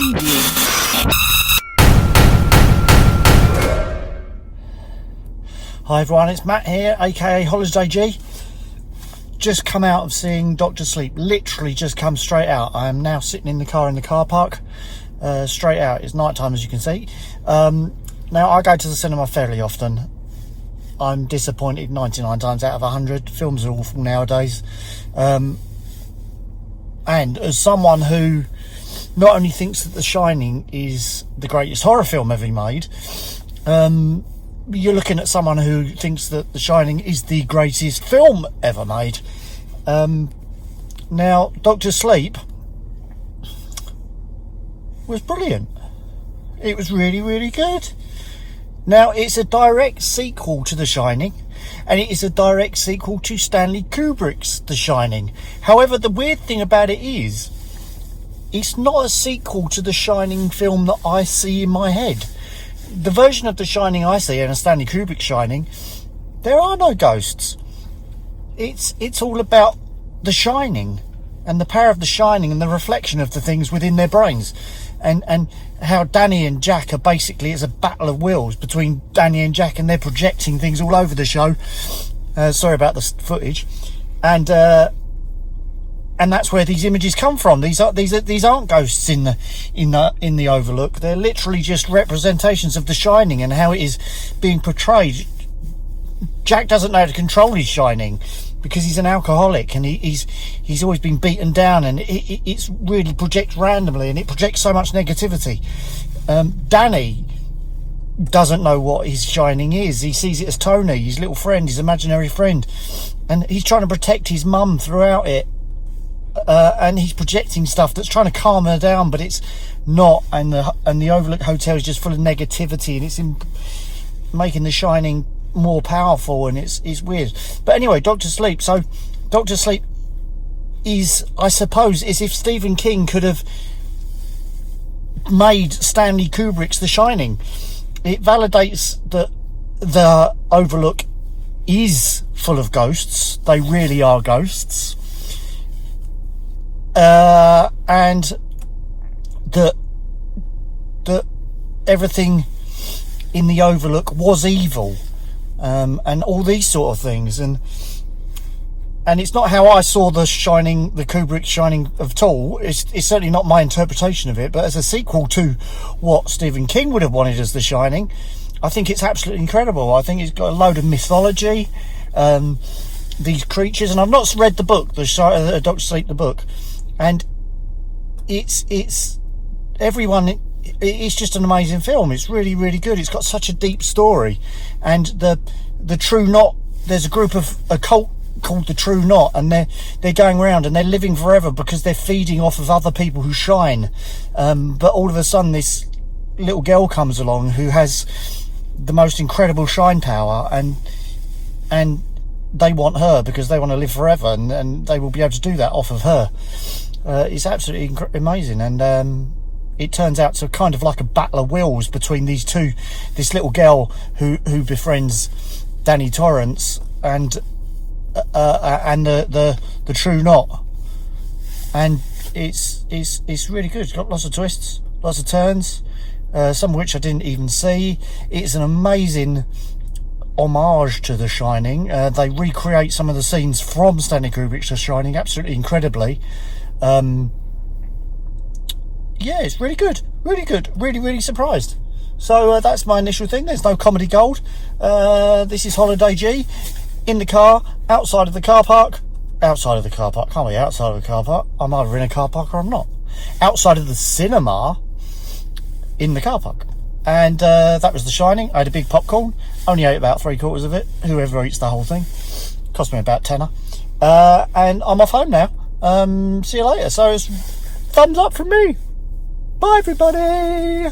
preview. Hi everyone, it's Matt here, aka Holiday G. Just come out of seeing Doctor Sleep, literally just come straight out. I am now sitting in the car park, straight out. It's night time, as you can see. Now I go to the cinema fairly often. I'm disappointed 99 times out of 100. Films are awful nowadays. And as someone who not only thinks that The Shining is the greatest horror film ever made, you're looking at someone who thinks that The Shining is the greatest film ever made. Now, Doctor Sleep was brilliant. It was really, really good. Now, it's a direct sequel to The Shining, and it is a direct sequel to Stanley Kubrick's The Shining. However, the weird thing about it is, it's not a sequel to The Shining film that I see in my head. The version of The Shining I see, and a Stanley Kubrick Shining, there are no ghosts. It's all about The Shining, and the power of The Shining, and the reflection of the things within their brains. And how Danny and Jack are basically, it's a battle of wills between Danny and Jack, and they're projecting things all over the show. Sorry about the footage. And that's where these images come from. These aren't ghosts in the Overlook. They're literally just representations of The Shining and how it is being portrayed. Jack doesn't know how to control his Shining because he's an alcoholic, and he's always been beaten down, and it's really projects randomly, and it projects so much negativity. Danny doesn't know what his Shining is. He sees it as Tony, his little friend, his imaginary friend, and he's trying to protect his mum throughout it. And he's projecting stuff that's trying to calm her down, but it's not. And the Overlook Hotel is just full of negativity, and it's making The Shining more powerful, and it's weird. But anyway, Doctor Sleep. So Doctor Sleep is, I suppose, is if Stephen King could have made Stanley Kubrick's The Shining. It validates that the Overlook is full of ghosts. They really are ghosts. And that everything in the Overlook was evil, and all these sort of things, and it's not how I saw The Shining, the Kubrick Shining at all. It's certainly not my interpretation of it, but as a sequel to what Stephen King would have wanted as The Shining, I think it's absolutely incredible. I think it's got a load of mythology, these creatures, and I've not read the book, Doctor Sleep, the book. And it's everyone. It's just an amazing film. It's really, really good. It's got such a deep story, and the True Knot. There's a group of a cult called the True Knot, and they're going around and they're living forever because they're feeding off of other people who shine. But all of a sudden, this little girl comes along who has the most incredible shine power, and they want her because they want to live forever, and they will be able to do that off of her. It's absolutely amazing, and it turns out to kind of like a battle of wills between these two. This little girl who befriends Danny Torrance, and the True Knot, and it's really good. It's got lots of twists, lots of turns, some of which I didn't even see. It's an amazing homage to The Shining. They recreate some of the scenes from Stanley Kubrick's The Shining absolutely incredibly. Yeah, it's really good, really, really surprised. So that's my initial thing. There's no comedy gold. This is Holiday G in the car, outside of the car park. Outside of the car park, can't be outside of the car park. I'm either in a car park or I'm not. Outside of the cinema, in the car park. And that was The Shining. I had a big popcorn, only ate about 3/4 of it. Whoever eats the whole thing, cost me about tenner. And I'm off home now. See you later. So it's thumbs up from me. Bye everybody.